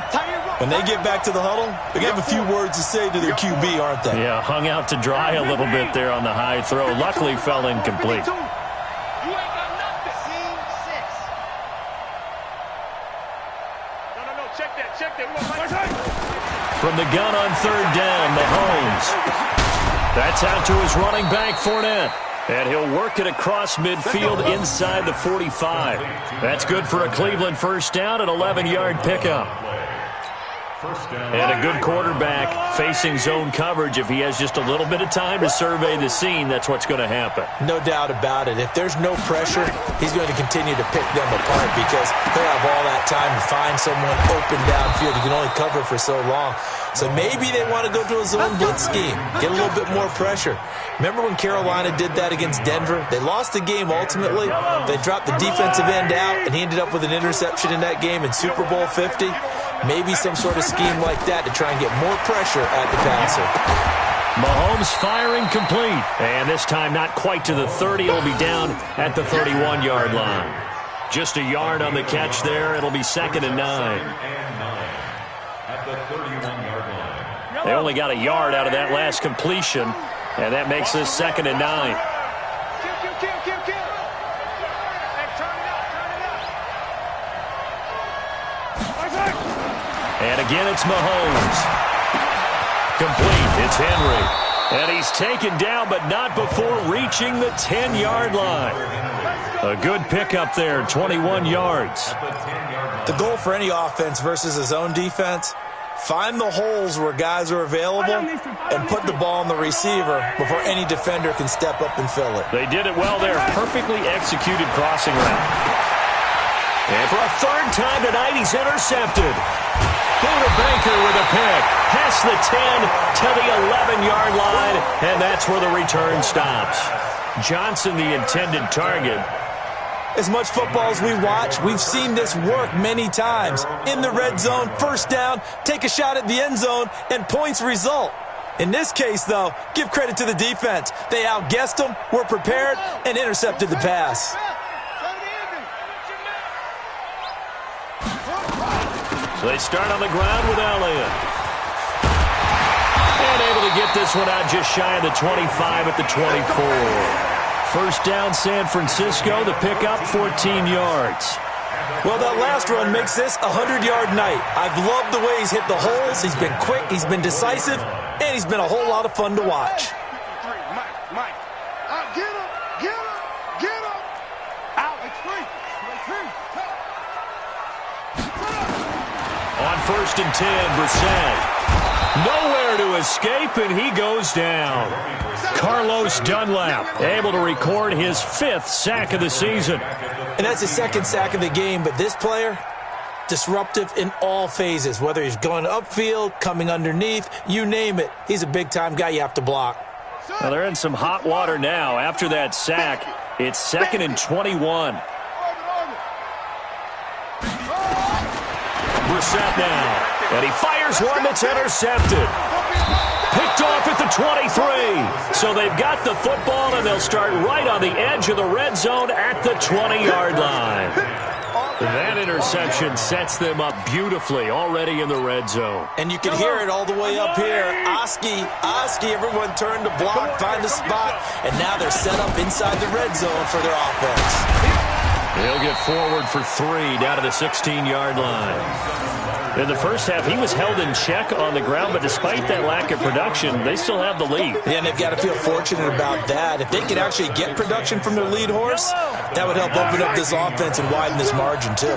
when they get back to the huddle, they're going to have a few words to say to their QB, aren't they? Yeah, hung out to dry a little bit there on the high throw. Luckily fell incomplete. From the gun on 3rd down, Mahomes. That's out to his running back, Fournette. And he'll work it across midfield inside the 45. That's good for a Cleveland 1st down, an 11-yard pickup. And a good quarterback facing zone coverage. If he has just a little bit of time to survey the scene, that's what's going to happen. No doubt about it. If there's no pressure, he's going to continue to pick them apart because he'll have all that time to find someone open downfield. He can only cover for so long. So maybe they want to go to a zone blitz scheme, get a little bit more pressure. Remember when Carolina did that against Denver? They lost the game ultimately. They dropped the defensive end out, and he ended up with an interception in that game in Super Bowl 50. Maybe some sort of scheme like that to try and get more pressure at the passer. Mahomes firing complete. And this time not quite to the 30. It'll be down at the 31-yard line. Just a yard on the catch there. It'll be 2nd and 9. At the 31-yard line. They only got a yard out of that last completion, and that makes this 2nd and 9. And again, it's Mahomes. Complete. It's Henry. And he's taken down, but not before reaching the 10-yard line. A good pickup there, 21 yards. The goal for any offense versus a zone defense, find the holes where guys are available and put the ball on the receiver before any defender can step up and fill it. They did it well there. Perfectly executed crossing route. And for a 3rd time tonight, he's intercepted. Buda Baker with a pick. Past the 10 to the 11-yard line, and that's where the return stops. Johnson, the intended target. As much football as we watch, we've seen this work many times. In the red zone, 1st down, take a shot at the end zone, and points result. In this case, though, give credit to the defense. They outguessed them, were prepared, and intercepted the pass. So they start on the ground with Elliott. And able to get this one out just shy of the 25 at the 24. 1st down, San Francisco. The pickup, 14 yards. Well, that last run makes this a 100-yard night. I've loved the way he's hit the holes. He's been quick, he's been decisive, and he's been a whole lot of fun to watch. Mike. Get him. Out. It's free. On 1st and 10, Brissett. Nowhere to escape, and he goes down. Carlos Dunlap able to record his 5th sack of the season. And that's his 2nd sack of the game, but this player, disruptive in all phases, whether he's going upfield, coming underneath, you name it. He's a big-time guy you have to block. Well, they're in some hot water now. After that sack, it's 2nd and 21. Brissett now, and he fires one that's intercepted. Picked off at the 23. So they've got the football, and they'll start right on the edge of the red zone at the 20-yard line. That interception sets them up beautifully already in the red zone. And you can hear it all the way up here. Oski, everyone turned to block, find a spot, and now they're set up inside the red zone for their offense. He'll get forward for 3 down to the 16-yard line. In the first half, he was held in check on the ground, but despite that lack of production, they still have the lead. Yeah, and they've got to feel fortunate about that. If they could actually get production from their lead horse, that would help open up this offense and widen this margin, too.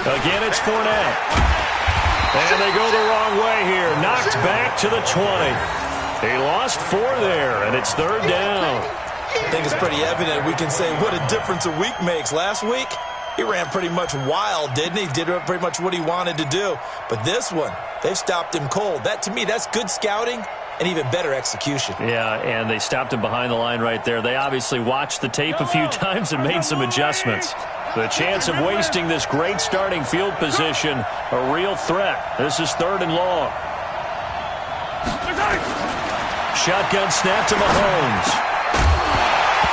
Again, it's Fournette. And they go the wrong way here. Knocked back to the 20. He lost 4 there, and it's 3rd down. I think it's pretty evident. We can say what a difference a week makes. Last week, he ran pretty much wild, didn't he? Did pretty much what he wanted to do. But this one, they've stopped him cold. That, to me, that's good scouting and even better execution. Yeah, and they stopped him behind the line right there. They obviously watched the tape a few times and made some adjustments. The chance of wasting this great starting field position, a real threat. This is 3rd and long. Shotgun snap to Mahomes.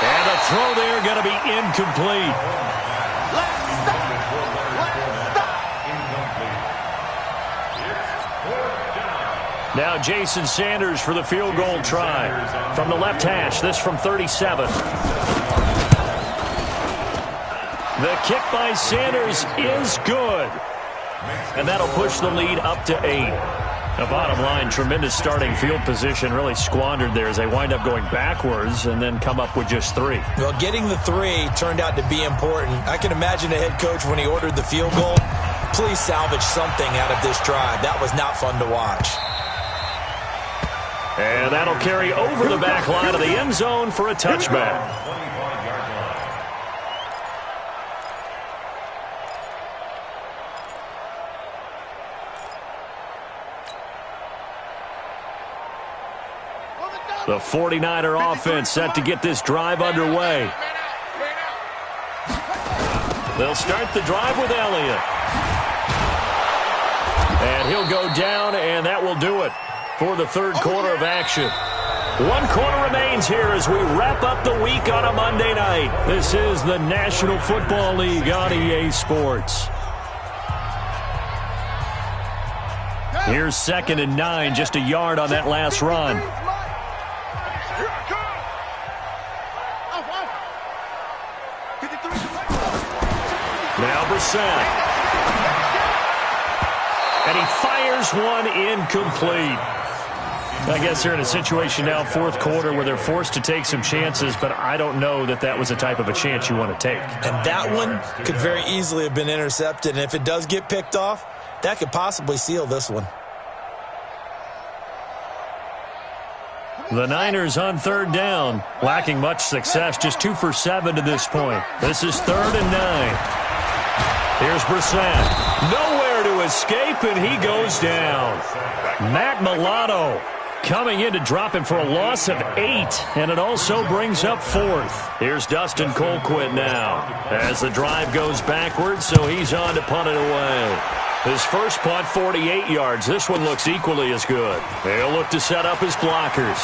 And the throw there going to be incomplete. Now Jason Sanders for the field goal try. From the left hash, this from 37. The kick by Sanders is good. And that'll push the lead up to 8. The bottom line, tremendous starting field position, really squandered there as they wind up going backwards and then come up with just 3. Well, getting the 3 turned out to be important. I can imagine the head coach when he ordered the field goal, please salvage something out of this drive. That was not fun to watch. And that'll carry over the back line of the end zone for a touchback. The 49er offense set to get this drive underway. They'll start the drive with Elliott. And he'll go down, and that will do it for the 3rd quarter of action. 1 quarter remains here as we wrap up the week on a Monday night. This is the National Football League on EA Sports. Here's 2nd and 9, just a yard on that last run. Now Brissett. And he fires one incomplete. I guess they're in a situation now, 4th quarter, where they're forced to take some chances, but I don't know that that was the type of a chance you want to take. And that one could very easily have been intercepted, and if it does get picked off, that could possibly seal this one. The Niners on 3rd down, lacking much success, just 2 for 7 to this point. This is 3rd and 9. Here's Brissett. Nowhere to escape, and he goes down. Matt Milano coming in to drop him for a loss of 8, and it also brings up 4th. Here's Dustin Colquitt now as the drive goes backwards, so he's on to punt it away. His first punt, 48 yards. This one looks equally as good. They'll look to set up his blockers.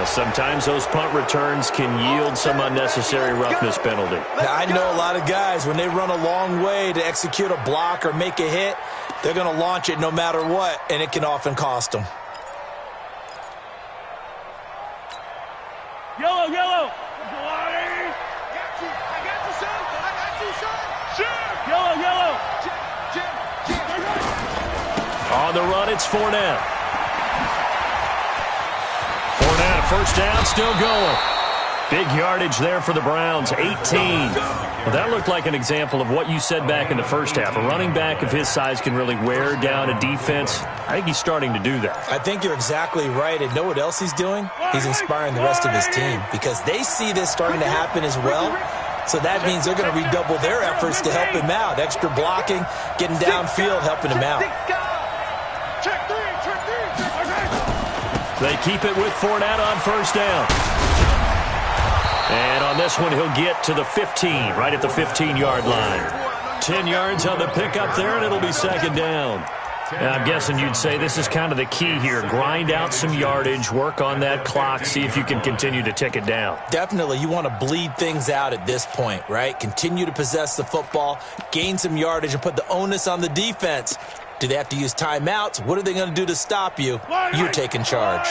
Sometimes those punt returns can yield some unnecessary roughness penalty. Now, I know a lot of guys, when they run a long way to execute a block or make a hit, they're going to launch it no matter what, and it can often cost them. Yellow, yellow. Yellow, yellow. On the run, it's Fournette. Fournette, first down, still going. Big yardage there for the Browns, 18. Well, that looked like an example of what you said back in the first half. A running back of his size can really wear down a defense. I think he's starting to do that. I think you're exactly right. And know what else he's doing? He's inspiring the rest of his team because they see this starting to happen as well. So that means they're going to redouble their efforts to help him out. Extra blocking, getting downfield, helping him out. They keep it with Fournette on first down. And on this one, he'll get to the 15, right at the 15-yard line. 10 yards on the pickup there, and it'll be second down. And I'm guessing you'd say this is kind of the key here. Grind out some yardage, work on that clock, see if you can continue to tick it down. Definitely. You want to bleed things out at this point, right? Continue to possess the football, gain some yardage, and put the onus on the defense. Do they have to use timeouts? What are they going to do to stop you? You're taking charge.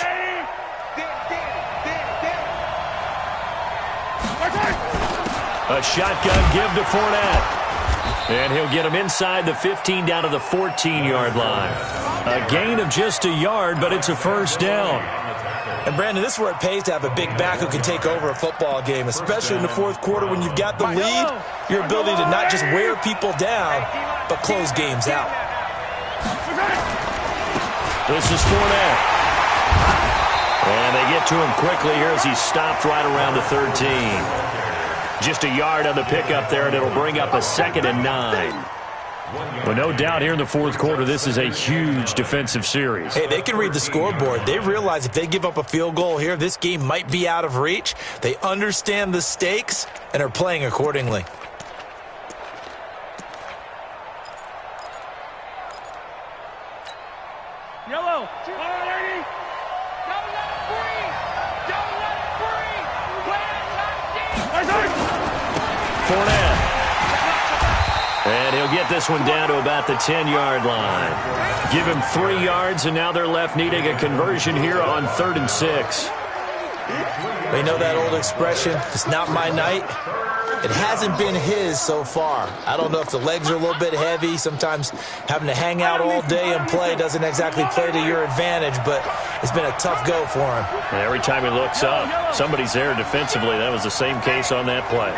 A shotgun give to Fournette. And he'll get him inside the 15 down to the 14-yard line. A gain of just a yard, but it's a first down. And, Brandon, this is where it pays to have a big back who can take over a football game, especially in the fourth quarter when you've got the lead. Your ability to not just wear people down, but close games out. This is Fournette. And they get to him quickly here as he's stopped right around the 13. Just a yard on the pickup there, and it'll bring up a 2nd and 9. Well, no doubt here in the fourth quarter, this is a huge defensive series. Hey, they can read the scoreboard. They realize if they give up a field goal here, this game might be out of reach. They understand the stakes and are playing accordingly. Yellow. Fournette. And he'll get this one down to about the 10-yard line. Give him 3 yards, and now they're left needing a conversion here on 3rd and 6. They know that old expression, it's not my night. It hasn't been his so far. I don't know if the legs are a little bit heavy. Sometimes having to hang out all day and play doesn't exactly play to your advantage, but it's been a tough go for him. And every time he looks up, somebody's there defensively. That was the same case on that play.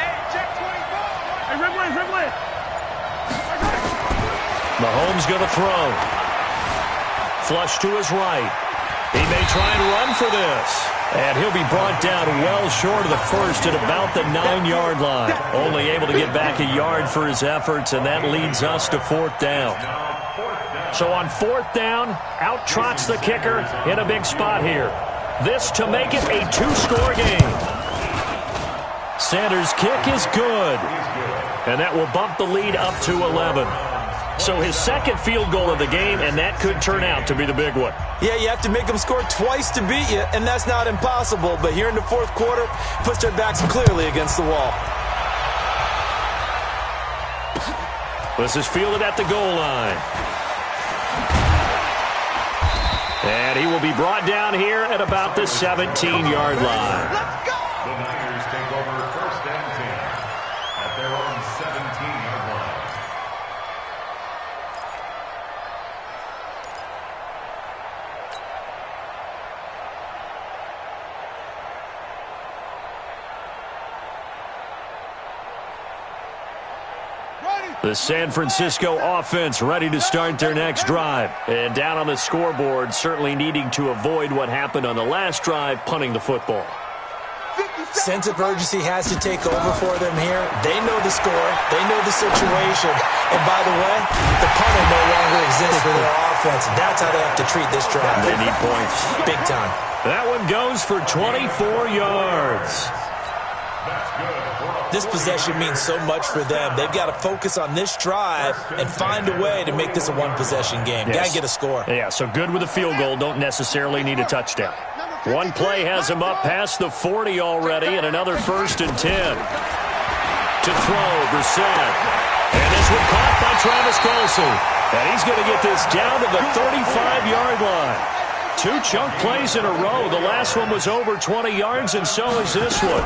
Mahomes going to throw. Flush to his right. He may try and run for this. And he'll be brought down well short of the first at about the 9-yard line. Only able to get back a yard for his efforts, and that leads us to 4th down. So on 4th down, out trots the kicker in a big spot here. This to make it a 2-score game. Sanders' kick is good. And that will bump the lead up to 11. So his 2nd field goal of the game, and that could turn out to be the big one. Yeah, you have to make them score twice to beat you, and that's not impossible. But here in the fourth quarter, puts their backs clearly against the wall. This is fielded at the goal line. And he will be brought down here at about the 17-yard line. Let's go! The Niners take over 1st and 10 at their own 17-yard line. The San Francisco offense ready to start their next drive. And down on the scoreboard, certainly needing to avoid what happened on the last drive, punting the football. Sense of urgency has to take over for them here. They know the score. They know the situation. And by the way, the punter no longer exists for their offense. That's how they have to treat this drive. They need points. Big time. That one goes for 24 yards. This possession means so much for them. They've got to focus on this drive and find a way to make this a one-possession game. Yes. Got to get a score. Yeah, so good with a field goal. Don't necessarily need a touchdown. One play has him up past the 40 already, and another 1st and 10. To throw, Brissett. And this one caught by Travis Kelce. And he's going to get this down to the 35-yard line. 2 chunk plays in a row. The last one was over 20 yards, and so is this one.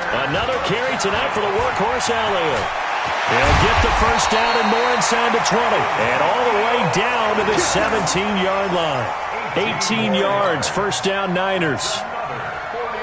Another carry tonight for the workhorse Elliott. He'll get the first down and more inside the 20. And all the way down to the 17-yard line. 18 yards, first down Niners.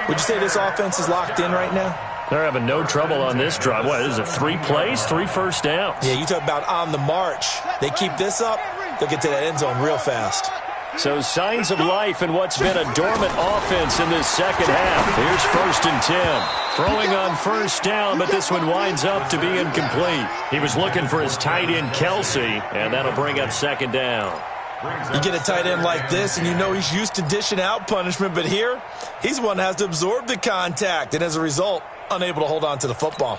Would you say this offense is locked in right now? They're having no trouble on this drive. What is it, 3 plays, 3 first downs? Yeah, you talk about on the march. They keep this up, they'll get to that end zone real fast. So signs of life in what's been a dormant offense in this second half. Here's 1st and 10. Throwing on first down, but this one winds up to be incomplete. He was looking for his tight end, Kelsey, and that'll bring up 2nd down. You get a tight end like this, and you know he's used to dishing out punishment, but here, he's the one that has to absorb the contact, and as a result, unable to hold on to the football.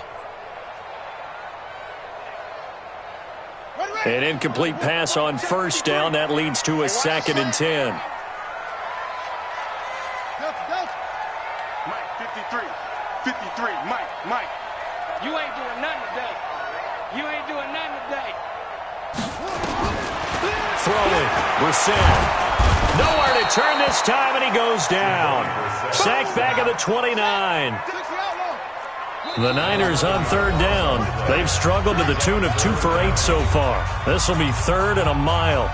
An incomplete pass on first down. That leads to a 2nd and 10. Mike, 53. 53. Mike. You ain't doing nothing today. You ain't doing nothing today. Throwing. Brissett. Nowhere to turn this time, and he goes down. Sacked back at the 29. The Niners on 3rd down. They've struggled to the tune of 2 for 8 so far. This will be 3rd and a mile.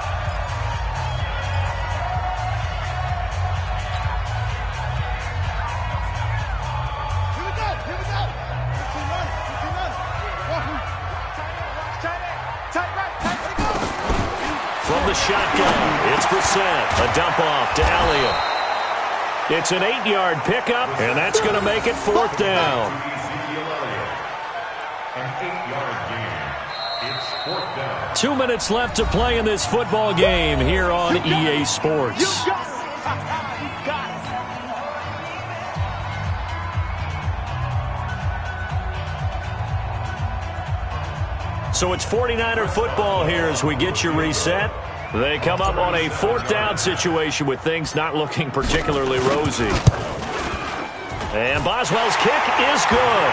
Here we go. From the shotgun, it's Brissett. A dump off to Elliott. It's an 8-yard pickup, and that's going to make it 4th down. An 8-yard gain. It's 4th down. 2 minutes left to play in this football game here on EA Sports. You got it. You got it. So it's 49er football here as we get you reset. They come up on a 4th down situation with things not looking particularly rosy. And Boswell's kick is good.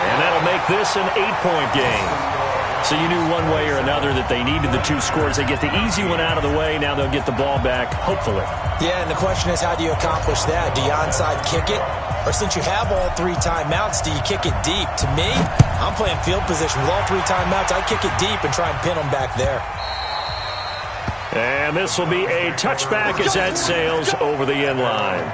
And that'll make this an 8-point game. So you knew one way or another that they needed the 2 scores. They get the easy one out of the way. Now they'll get the ball back, hopefully. Yeah, and the question is, how do you accomplish that? Do you onside kick it? Or since you have all 3 timeouts, do you kick it deep? To me, I'm playing field position with all 3 timeouts. I kick it deep and try and pin them back there. And this will be a touchback as that sails over the end line.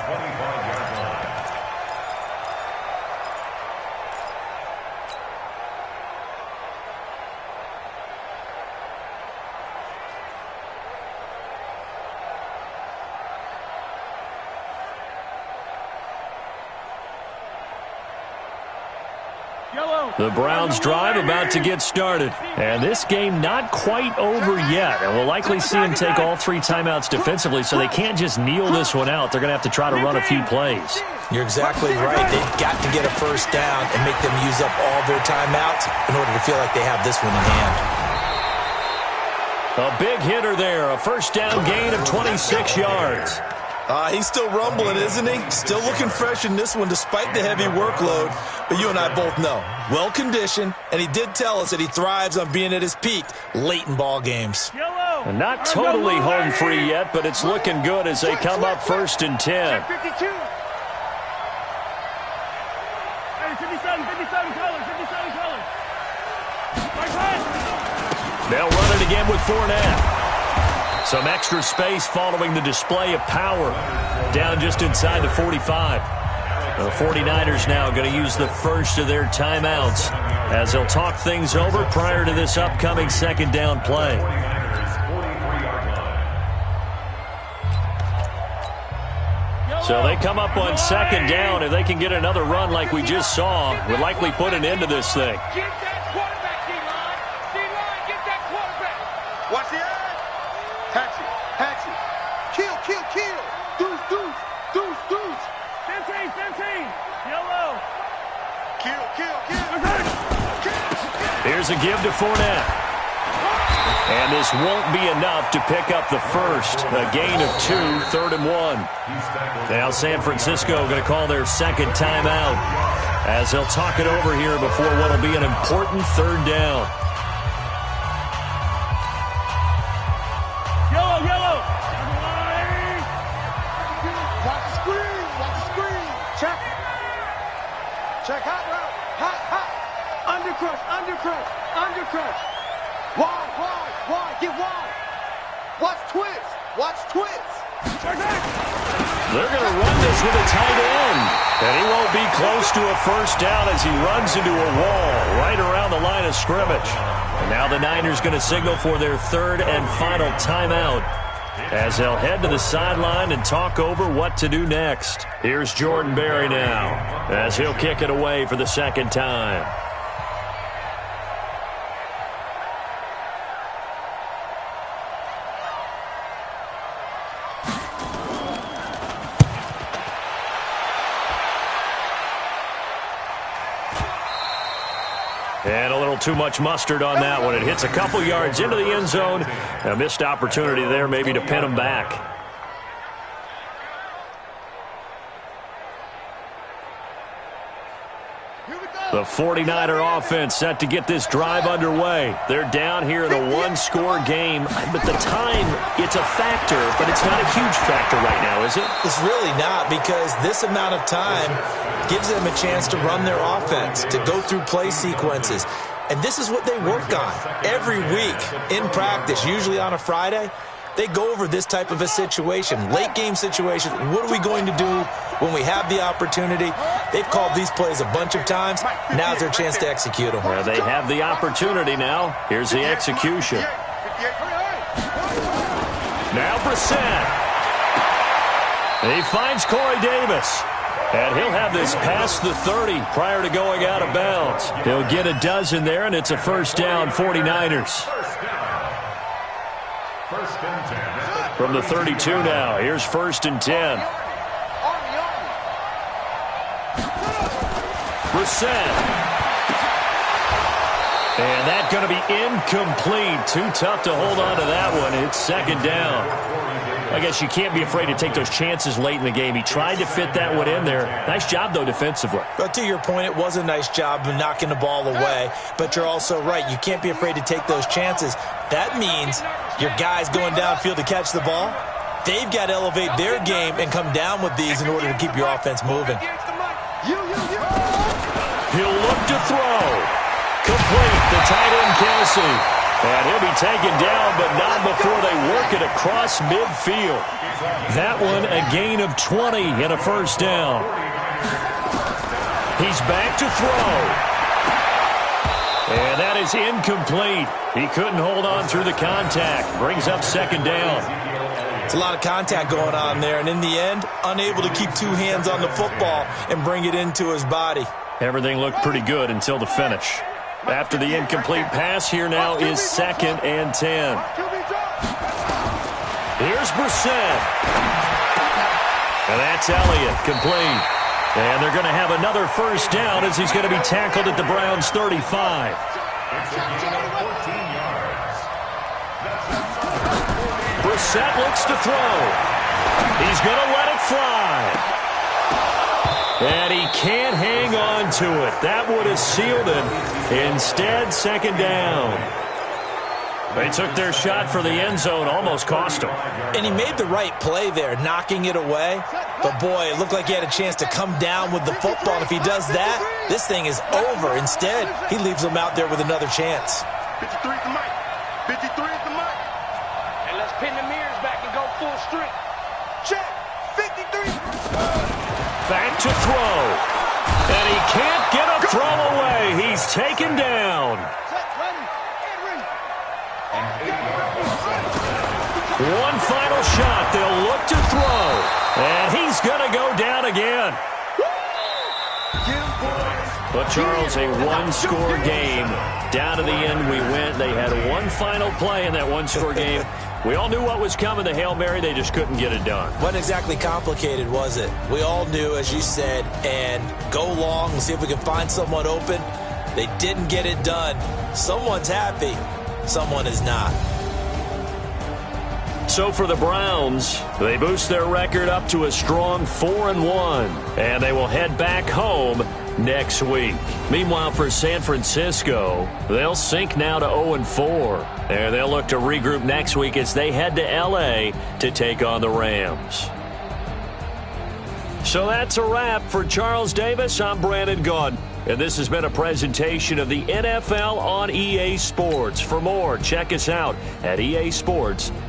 The Browns drive about to get started. And this game not quite over yet. And we'll likely see them take all 3 timeouts defensively, so they can't just kneel this one out. They're going to have to try to run a few plays. You're exactly right. They've got to get a first down and make them use up all their timeouts in order to feel like they have this one in hand. A big hitter there. A first down gain of 26 yards. He's still rumbling, isn't he? Still looking fresh in this one despite the heavy workload. But you and I both know, well-conditioned, and he did tell us that he thrives on being at his peak late in ball games. And not totally home free yet, but it's looking good as they come up 1st and 10. 52. Hey, 57 colors. They'll run it again with Fournette. Some extra space following the display of power down just inside the 45. The 49ers now going to use the first of their timeouts as they'll talk things over prior to this upcoming 2nd down play. So they come up on 2nd down. If they can get another run like we just saw, would likely put an end to this thing. Get that quarterback, D-line. D-line, get that quarterback. Watch the eye. Hatch it. Kill. Deuce. 15. Yellow. Kill. Here's a give to Fournette. And this won't be enough to pick up the first. A gain of 2, 3rd and 1. Now San Francisco going to call their 2nd timeout as they'll talk it over here before what will be an important 3rd down. Yellow. Watch the screen. Check hot route. Hot. Undercrush. Wide. Get wide. Watch twist. They're going to run this with a tight end. And he won't be close to a first down as he runs into a wall right around the line of scrimmage. And now the Niners going to signal for their third and final timeout as they'll head to the sideline and talk over what to do next. Here's Jordan Berry now as he'll kick it away for the second time. And a little too much mustard on that one. It hits a couple yards into the end zone. A missed opportunity there maybe to pin him back. The 49er offense set to get this drive underway. They're down here in a one-score game. But the time, it's a factor, but it's not a huge factor right now, is it? It's really not, because this amount of time gives them a chance to run their offense, to go through play sequences. And this is what they work on every week in practice, usually on a Friday. They go over this type of a situation, late game situation. What are we going to do when we have the opportunity? They've called these plays a bunch of times. Now's their chance to execute them. Well, they have the opportunity now. Here's the execution. Now Brissett. He finds Corey Davis. And he'll have this past the 30 prior to going out of bounds. He'll get a dozen there, and it's a first down, 49ers. From the 32 now, here's 1st and 10. Brissett. And that's going to be incomplete. Too tough to hold on to that one. It's second down. I guess you can't be afraid to take those chances late in the game. He tried to fit that one in there. Nice job, though, defensively. But to your point, it was a nice job of knocking the ball away. But you're also right. You can't be afraid to take those chances. That means your guys going downfield to catch the ball, they've got to elevate their game and come down with these in order to keep your offense moving. He'll look to throw. Complete, the tight end, Kelsey. And he'll be taken down, but not before they work it across midfield. That one, a gain of 20 and a first down. He's back to throw. And that is incomplete. He couldn't hold on through the contact. Brings up second down. It's a lot of contact going on there, and in the end, unable to keep two hands on the football and bring it into his body. Everything looked pretty good until the finish. After the incomplete pass, here now is 2nd and 10. Here's Brissett. And that's Elliott, complete. And they're going to have another first down as he's going to be tackled at the Browns' 35. Brissett looks to throw. He's going to let it fly. And he can't hang on to it. That would have sealed it. Instead, second down. They took their shot for the end zone, almost cost him. And he made the right play there, knocking it away. But, boy, it looked like he had a chance to come down with the football. And if he does that, this thing is over. Instead, he leaves them out there with another chance. 53 is the mic. 53 is the mic. And let's pin the mirrors back and go full strength. Check. 53. Back to throw. And he can't get a throw away. He's taken down. One final shot. They'll look to throw. And he's going to go down again. But, Charles, a one-score game. Down to the end we went. They had one final play in that one-score game. We all knew what was coming, the Hail Mary. They just couldn't get it done. Wasn't exactly complicated, was it? We all knew, as you said, and go long and see if we can find someone open. They didn't get it done. Someone's happy. Someone is not. So for the Browns, they boost their record up to a strong 4-1, and they will head back home next week. Meanwhile, for San Francisco, they'll sink now to 0-4, and they'll look to regroup next week as they head to L.A. to take on the Rams. So that's a wrap for Charles Davis. I'm Brandon Gaudin, and this has been a presentation of the NFL on EA Sports. For more, check us out at easports.com.